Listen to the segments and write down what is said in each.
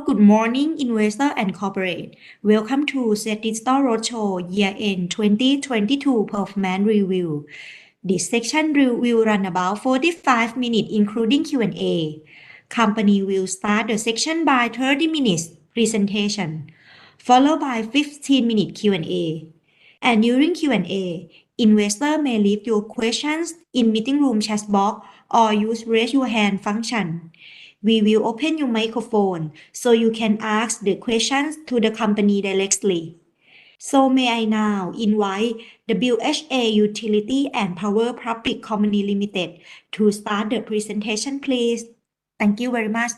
good morning, investor and corporate. Welcome to SET Digital Roadshow Year-End 2022 Performance Review. This section will run about 45 minutes, including Q&A. Company will start the section by 30 minutes presentation, followed by 15 minute Q&A. And during Q&A, investor may leave your questions in meeting room chat box or use raise your hand function. We will open your microphone so you can ask the questions to the company directly. So may I now invite WHA Utility and Power Public Company Limited to start the presentation, please. Thank you very much.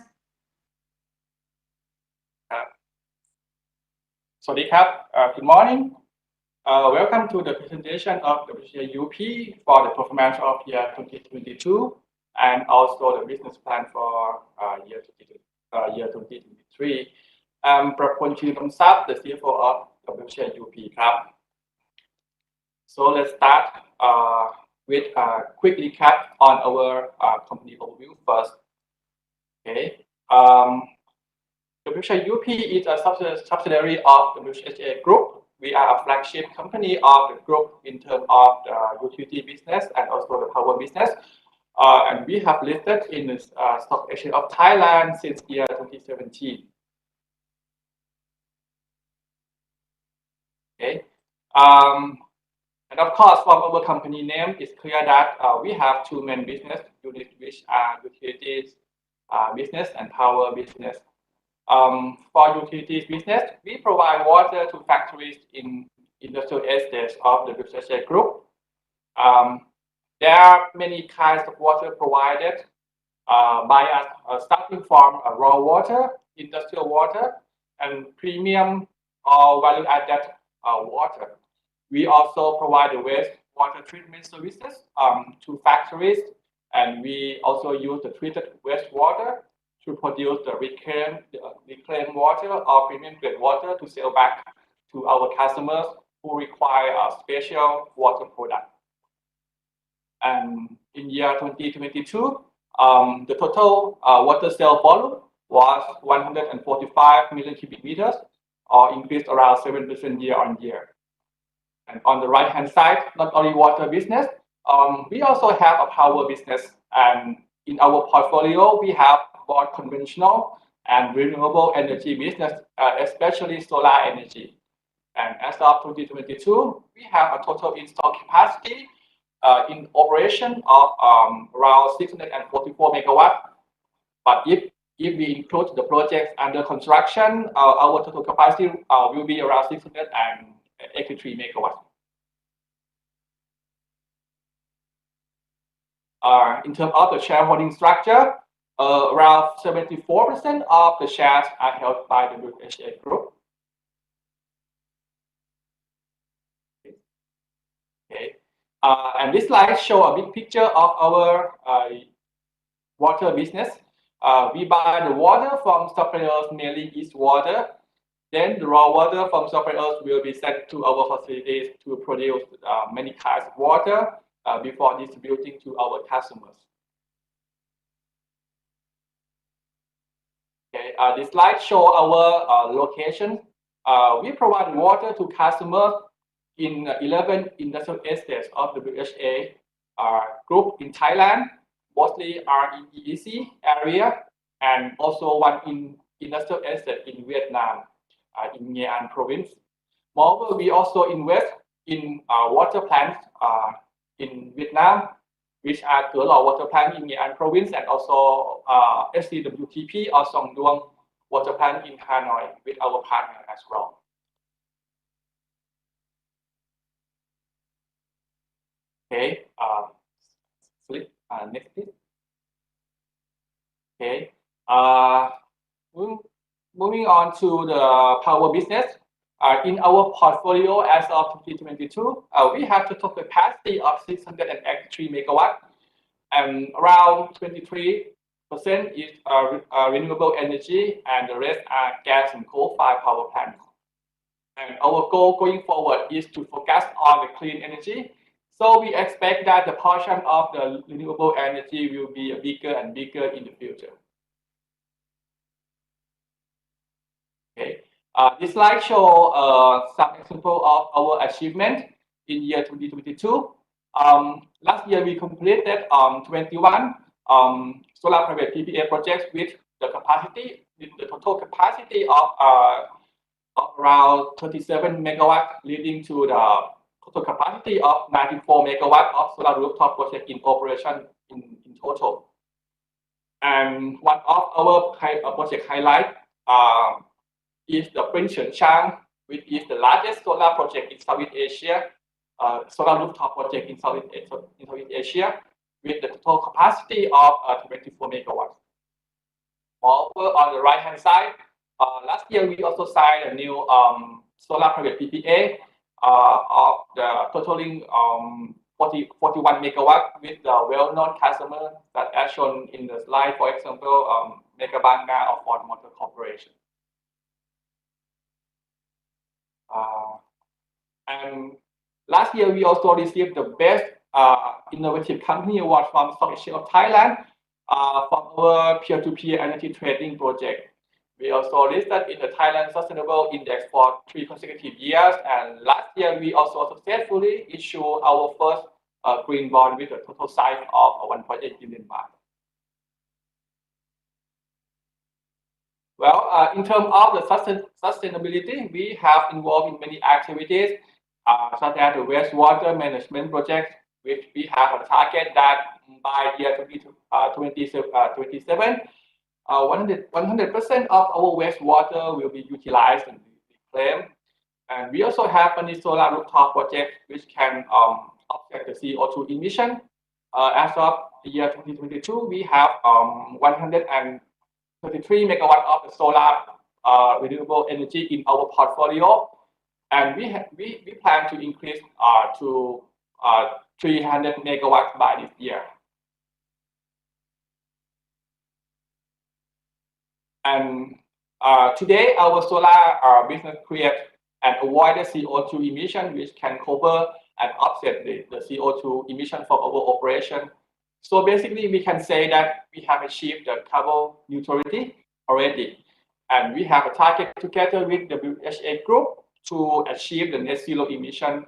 สวัสดีครับ Good morning. Welcome to the presentation of WHAUP for the performance of year 2022 and also the business plan for year 2023. I'm ประพล ชีริพรหมทรัพย์ the CFO of WHAUP ครับ So let's start with a quick recap on our company overview first. Okay. WHAUP is a subsidiary of the WHA Group. We are a flagship company of the group in terms of the utility business and also the power business. And we have listed in the stock exchange of Thailand since year 2017. Okay. And of course, from our company name, it's clear that we have two main business units, which are utilities business and power business. For utilities business, we provide water to factories in industrial estates of the WHA Group. There are many kinds of water provided by us, starting from raw water, industrial water, and premium or value-added water. We also provide the wastewater treatment services to factories, and we also use the treated wastewater to produce the reclaimed water or premium grade water to sell back to our customers who require a special water product. And in year 2022, the total water sale volume was 145 million cubic meters, or increased around 7% year on year. And on the right hand side, not only water business, we also have a power business, and in our portfolio, we have both conventional and renewable energy business, especially solar energy. And as of 2022, we have a total installed capacity in operation of around 644 megawatts. But if we include the projects under construction, our total capacity will be around 683 megawatts. In terms of the shareholding structure, around 74% of the shares are held by the WHA Group. Okay. And this slide shows a big picture of our water business. We buy the water from suppliers, mainly East Water. Then the raw water from suppliers will be sent to our facilities to produce many kinds of water before distributing to our customers. Okay, this slide shows our location. We provide water to customers in 11 industrial estates of the WHA Group in Thailand, mostly are in EEC area, and also one in industrial estate in Vietnam, in Nghệ An province. Moreover, we also invest in water plants in Vietnam, which are Cửa Lò water plant in Nghệ An province, and also SCWTP or Song Duong water plant in Hanoi with our partner as well. Okay, flip next please. Okay, moving on to the power business. In our portfolio as of 2022, we have total capacity of 683 megawatts, and around 23% is renewable energy, and the rest are gas and coal-fired power plants. And our goal going forward is to focus on the clean energy. So we expect that the portion of the renewable energy will be bigger and bigger in the future. Okay. This slide shows some example of our achievement in year 2022. Last year we completed 21 solar private PPA projects with the total capacity of around 37 megawatts, leading to the total capacity of 94 megawatts of solar rooftop project in operation in total. And one of our project highlight is the Prince Chang, which is the largest solar project in Southeast Asia, solar rooftop project in Southeast Asia, with the total capacity of 24 megawatts. Moreover, on the right-hand side, last year we also signed a new solar private PPA of the totaling 41 megawatt with the well-known customer that as shown in the slide, for example, Megabanga of Ford Motor Corporation. And last year we also received the best innovative company award from Stock Exchange of Thailand from our peer-to-peer energy trading project. We also listed in the Thailand Sustainable Index for 3 consecutive years, and last year we also successfully issued our first green bond with a total size of 1.8 billion baht. Well, in terms of the sustainability, we have involved in many activities, such as the wastewater management project, which we have a target that by year 2027, 100% of our wastewater will be utilized and reclaimed. And we also have a solar rooftop project which can offset the CO2 emission. As of the year 2022, we have 133 megawatts of the solar renewable energy in our portfolio, and we plan to increase to 300 megawatts by this year. And today, our solar business creates and avoid the CO2 emission, which can cover and offset the CO2 emission from our operation. So basically, we can say that we have achieved the carbon neutrality already, and we have a target together with the WHA group to achieve the net zero emission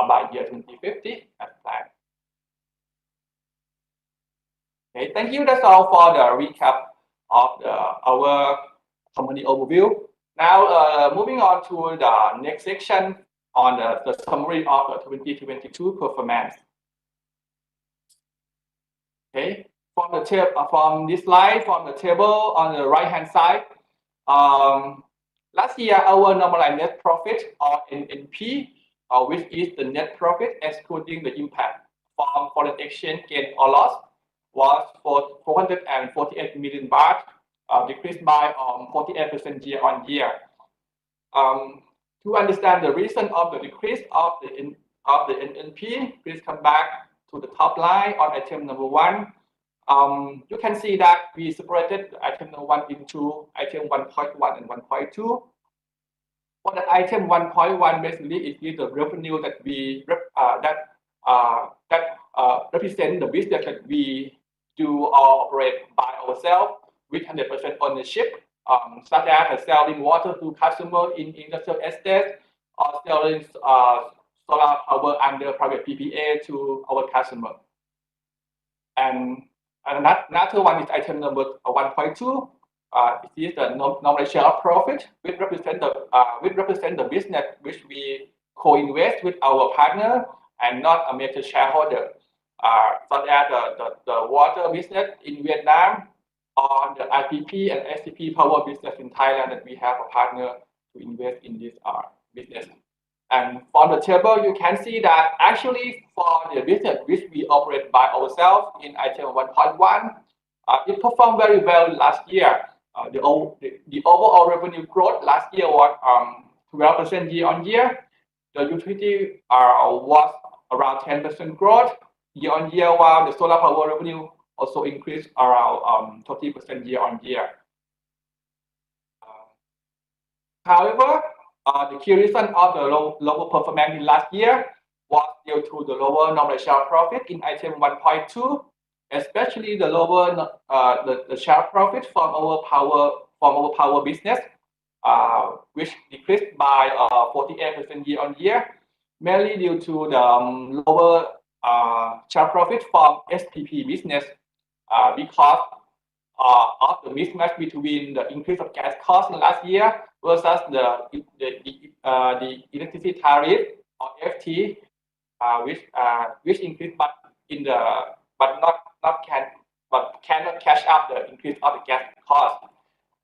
by year 2050 as planned. Okay, thank you. That's all for the recap of our company overview. Now, moving on to the next section on the summary of the 2022 performance. Okay, from this slide, from the table on the right-hand side, last year our normalized net profit or NNP, which is the net profit excluding the impact from foreign exchange gain or loss, was for 448 million baht, decreased by 48% year on year. To understand the reason of the decrease of the NNP, please come back to the top line on item number 1. You can see that we separated item number 1 into item 1.1 and 1.2. For the item 1.1, basically it is the revenue that we represent the business that we do or operate by ourselves with 100% ownership, such as selling water to customers in industrial estates or selling solar power under private PPA to our customer. And another one is item number 1.2. It is the nominal share of profit, which represent the business which we co-invest with our partner and not a major shareholder, such as the water business in Vietnam or the IPP and SCP power business in Thailand that we have a partner to invest in this business. And from the table, you can see that actually for the business which we operate by ourselves in item 1.1, it performed very well last year. The overall revenue growth last year was 12% year on year. The utility was around 10% growth year on year, while the solar power revenue also increased around 30% year on year. However, the key reason of the lower performance in last year was due to the lower nominal share profit in item 1.2, especially the lower the share profit from our power business, which decreased by 48% year on year, mainly due to the lower share profit from SPP business because of the mismatch between the increase of gas cost in last year versus the electricity tariff or FT, which increased but cannot catch up the increase of the gas cost,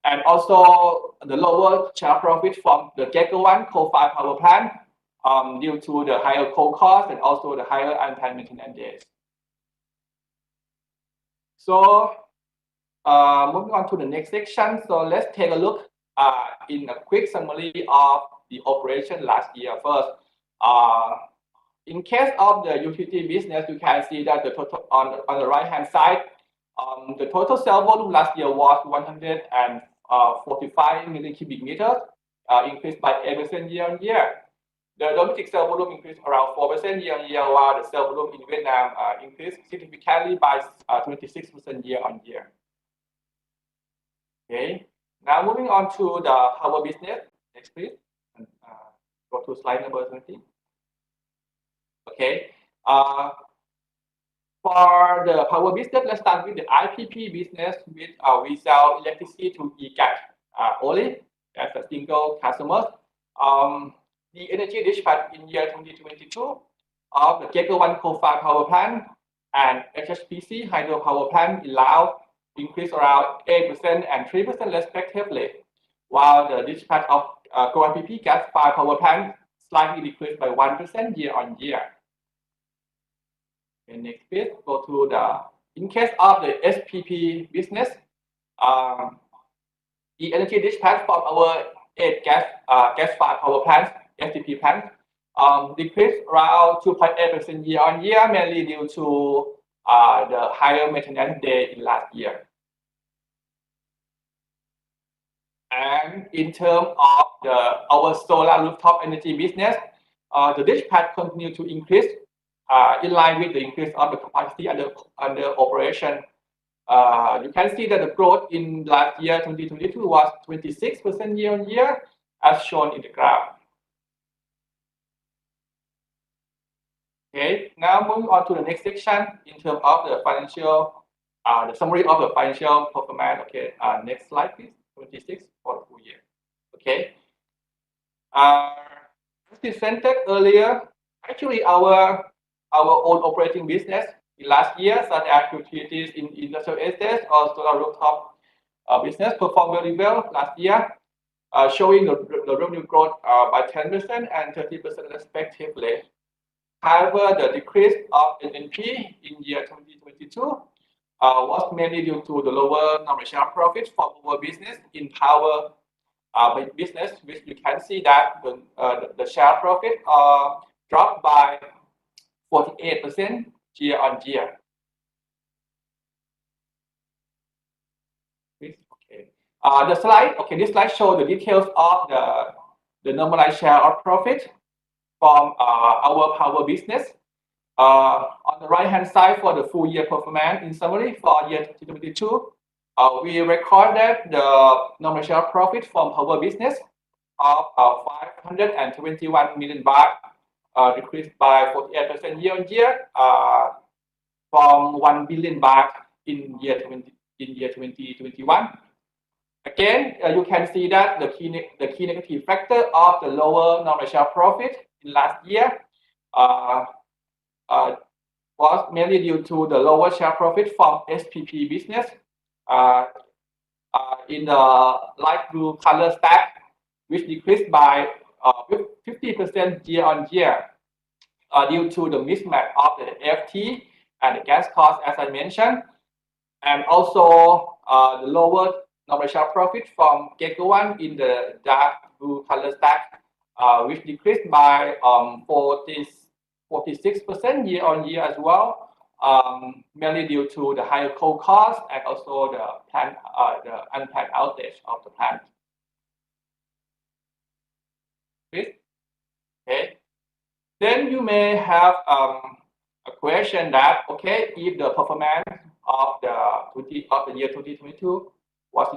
and also the lower share profit from the Gecko 1 coal-fired power plant due to the higher coal cost and also the higher unplanned maintenance days. So moving on to the next section. So let's take a look in a quick summary of the operation last year first. In case of the utility business, you can see that the total on the right hand side, the total sale volume last year was 145 million cubic meters, increased by 8% year on year. The domestic sale volume increased around 4% year on year, while the sale volume in Vietnam increased significantly by 26% year on year. Okay, now moving on to the power business. Next, please. Go to slide number 20. Okay. For the power business, let's start with the IPP business. We sell electricity to EGAT only as a single customer. The energy dispatch in year 2022 of the Gecko 1 coal-fired power plant and HHPC hydropower plant in Laos increased around 8% and 3% respectively, while the dispatch of GoIPP gas-fired power plant slightly decreased by 1% year on year. Okay, next page, go to in case of the SPP business, the energy dispatch from our 8 gas-fired power plants, SPP plants, decreased around 2.8% year on year, mainly due to the higher maintenance day in last year. And in terms of our solar rooftop energy business, the dispatch continued to increase in line with the increase of the capacity under operation. You can see that the growth in last year 2022 was 26% year on year, as shown in the graph. Okay, now moving on to the next section in terms of the financial, the summary of the financial performance. Okay, next slide, please. 26 for the full year. Okay. As presented earlier, actually our own operating business in last year, such as utilities in industrial estates or solar rooftop business, performed very well last year, showing the revenue growth by 10% and 30% respectively. However, the decrease of NNP in year 2022 was mainly due to the lower non-share profit from our business in power business, which you can see that the share profit dropped by 48% year on year. Okay. This slide shows the details of the normalized share of profit from our power business. On the right hand side for the full year performance in summary for year 2022, we recorded the normal share profit from power business of 521 million baht, decreased by 48% year on year from 1 billion baht in year 2021. Again, you can see that the key negative factor of the lower normal share profit in last year was mainly due to the lower share profit from SPP business in the light blue color stack, which decreased by 50% year on year due to the mismatch of the FT and the gas cost, as I mentioned, and also the lower normal share profit from Gecko 1 in the dark blue color stack, which decreased by 46% year on year as well, mainly due to the higher coal cost and also the unplanned outage of the plant. Okay. Then you may have a question that, okay, if the performance of the year 2022 was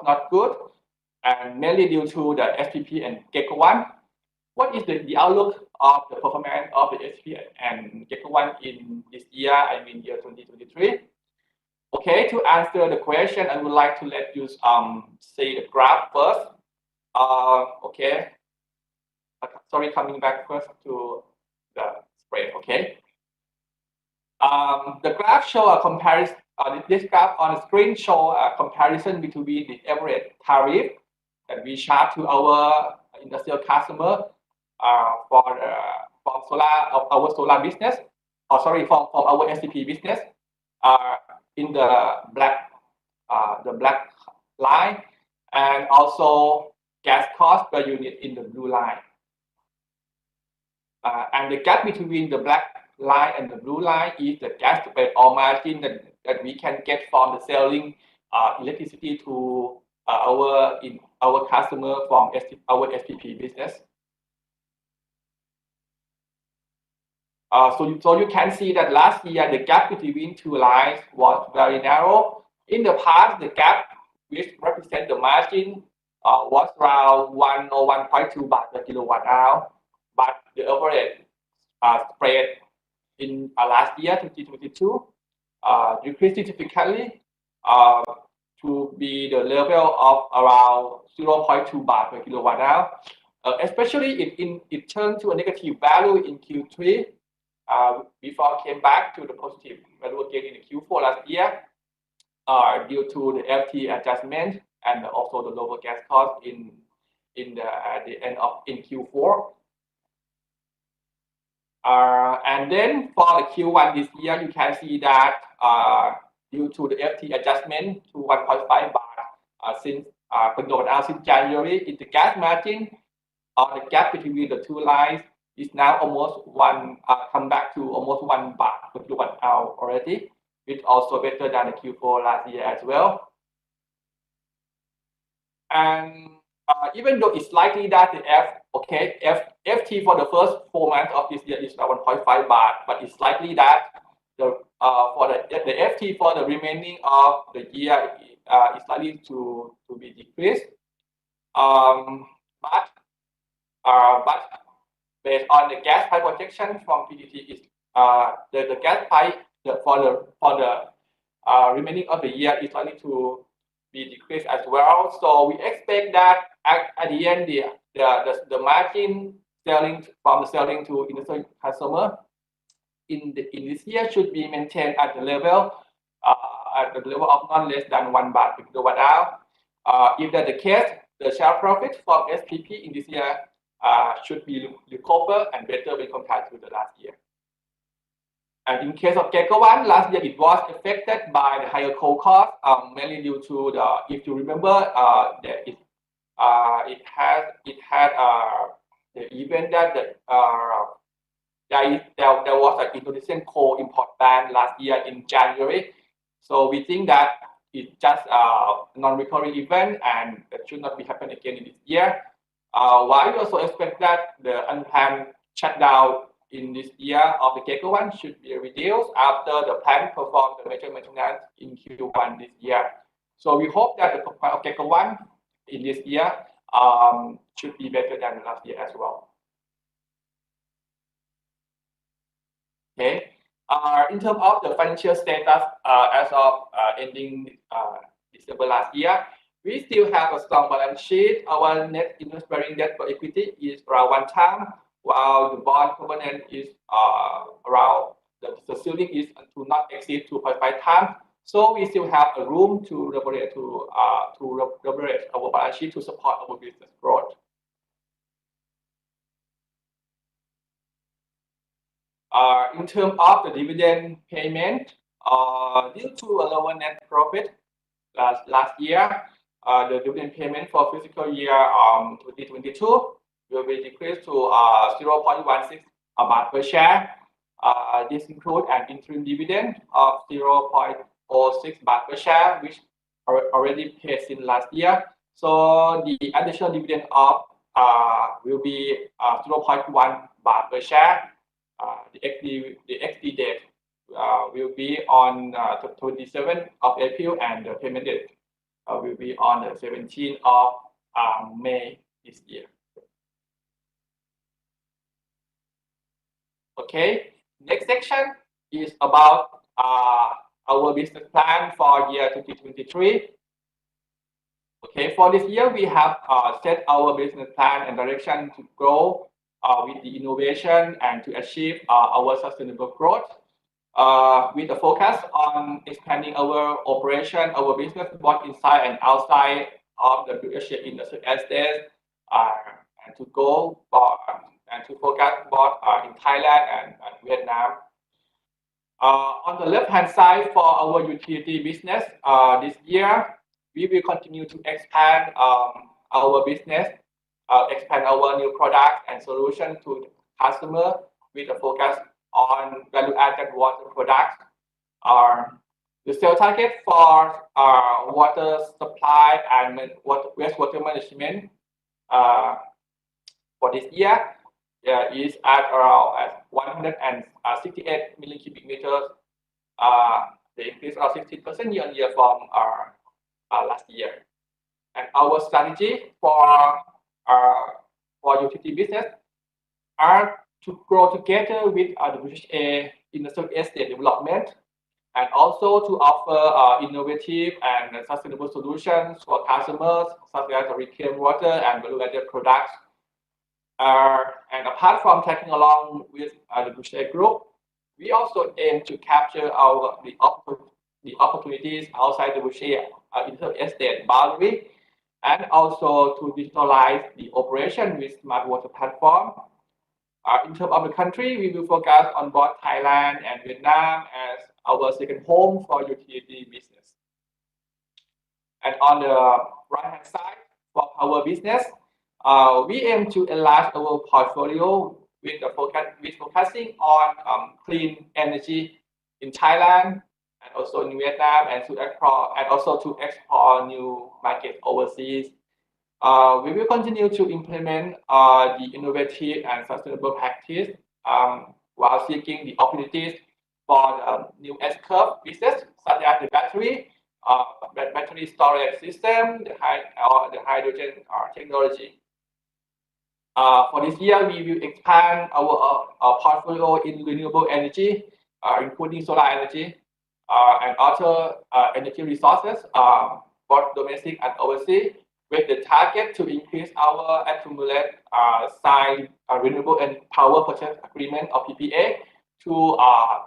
not good, and mainly due to the SPP and GECO1. What is the outlook of the performance of the SPP and GECO1 in this year, I mean year 2023? Okay, to answer the question, I would like to let you see the graph first. Okay, sorry, coming back first to the spread. Okay, the graph show a comparison. This graph on the screen show a comparison between the average tariff that we charge to our industrial customer from our solar business, or sorry, from our SPP business in the black line, and also gas cost per unit in the blue line. And the gap between the black line and the blue line is the gas spread or margin that we can get from the selling electricity to our customer from our SPP business. So you can see that last year the gap between two lines was very narrow. In the past, the gap which represents the margin was around 1 or 1.2 baht per kilowatt hour, but the average spread in last year 2022 decreased significantly to be the level of around 0.2 baht per kilowatt hour. Especially it turned to a negative value in Q3 before it came back to the positive value again in the Q4 last year due to the FT adjustment and also the lower gas cost at the end of Q4. And then for the Q1 this year, you can see that due to the FT adjustment to 1.5 baht since January, in the gas margin, the gap between the two lines is now almost come back to almost 1 baht per kilowatt hour already, which also better than the Q4 last year as well. And even though it's likely that the FT for the first 4 months of this year is now 1.5 baht, but it's likely that the FT for the remaining of the year is likely to be decreased. But based on the gas price projection from PTT, is the gas price for the remaining of the year is likely to be decreased as well. So we expect that at the end the margin selling to industrial customer in this year should be maintained at the level of not less than 1 baht per kilowatt hour. If that's the case, the share profit from SPP in this year should be recovered and better when compared to the last year. And in case of GECO1, last year it was affected by the higher coal cost, mainly due to if you remember, that it had the event that there was an Indonesian coal import ban last year in January. So we think that it's just a non-recurring event and that should not be happening again in this year. While we also expect that the unplanned shutdown in this year of the GECO1 should be reduced after the plant performed the major maintenance in Q1 this year. So we hope that the performance of GECO1 in this year should be better than last year as well. Okay. In terms of the financial status as of ending December last year, we still have a strong balance sheet. Our net interest-bearing debt for equity is around 1 time, while the bond covenant is around the ceiling is to not exceed 2.5 times. So we still have a room to leverage our balance sheet to support our business growth. In terms of the dividend payment, due to a lower net profit last year, the dividend payment for fiscal year 2022 will be decreased to 0.16 baht per share. This includes an interim dividend of 0.06 baht per share, which already paid since last year. So the additional dividend will be 0.1 baht per share. The ex date will be on 27th of April, and the payment date will be on the 17th of May this year. Okay, next section is about our business plan for year 2023. Okay, for this year, we have set our business plan and direction to grow with the innovation and to achieve our sustainable growth with a focus on expanding our operation, our business both inside and outside of the WHA industry estate, and to go and to focus both in Thailand and Vietnam. On the left-hand side for our utility business, this year, we will continue to expand our business, expand our new products and solutions to customers with a focus on value-added water products. The sales target for water supply and wastewater management for this year is at around 168 million cubic meters. The increase of 16% year-on-year from last year. And our strategy for utility business are to grow together with WHA industrial estate development and also to offer innovative and sustainable solutions for customers such as reclaimed water and value-added products. And apart from taking along with the WHA group, we also aim to capture the opportunities outside the WHA industrial estate boundary and also to digitalize the operation with smart water platform. In terms of the country, we will focus on both Thailand and Vietnam as our second home for utility business. And on the right-hand side for our business, we aim to enlarge our portfolio with focusing on clean energy in Thailand and also in Vietnam, and also to explore new markets overseas. We will continue to implement the innovative and sustainable practice while seeking the opportunities for the new S-curve business, such as the battery storage system, the hydrogen technology. For this year, we will expand our portfolio in renewable energy, including solar energy and other energy resources, both domestic and overseas, with the target to increase our accumulated signed renewable and power purchase agreement or PPA to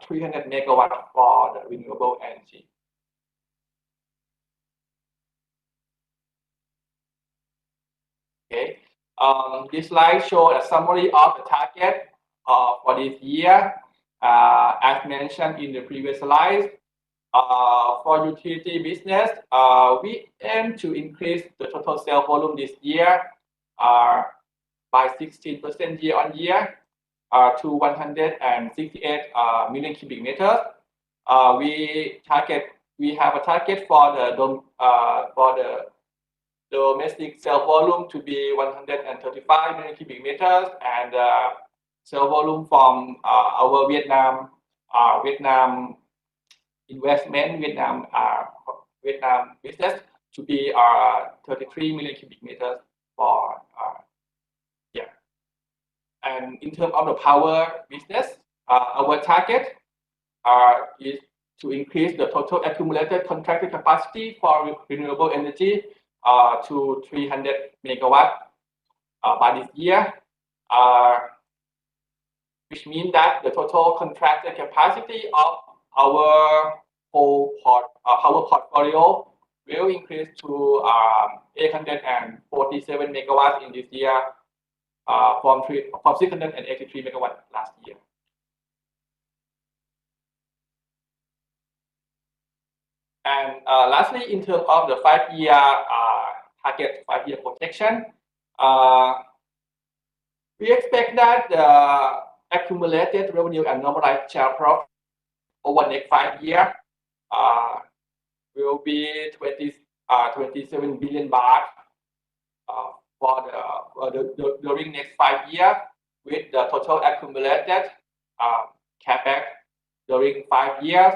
300 megawatts for the renewable energy. Okay, this slide shows a summary of the target for this year. As mentioned in the previous slides, for utility business, we aim to increase the total sales volume this year by 16% year-on-year to 168 million cubic meters. We have a target for the domestic sales volume to be 135 million cubic meters, and sales volume from our Vietnam investment, Vietnam business to be 33 million cubic meters for yeah. And in terms of the power business, our target is to increase the total accumulated contracted capacity for renewable energy to 300 megawatts by this year, which means that the total contracted capacity of our whole power portfolio will increase to 847 megawatts in this year from 683 megawatts last year. And lastly, in terms of the 5-year target, 5-year projection, we expect that the accumulated revenue and normalized share profit over the next 5 years will be 27 billion baht during next 5 years, with the total accumulated capex during 5 years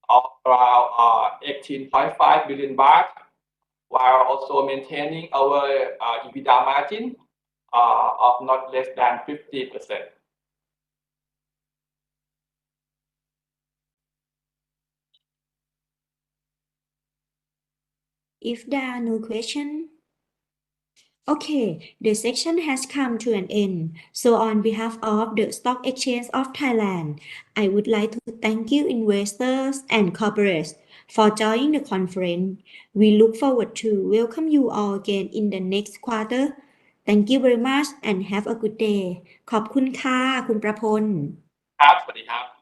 of around 18.5 billion baht, while also maintaining our EBITDA margin of not less than 50%. If there are no questions, okay, the section has come to an end. So on behalf of the Stock Exchange of Thailand, I would like to thank you investors and corporates for joining the conference. We look forward to welcome you all again in the next quarter. Thank you very much and have a good day. ขอบคุณค่ะคุณประพล ครับสวัสดีครับ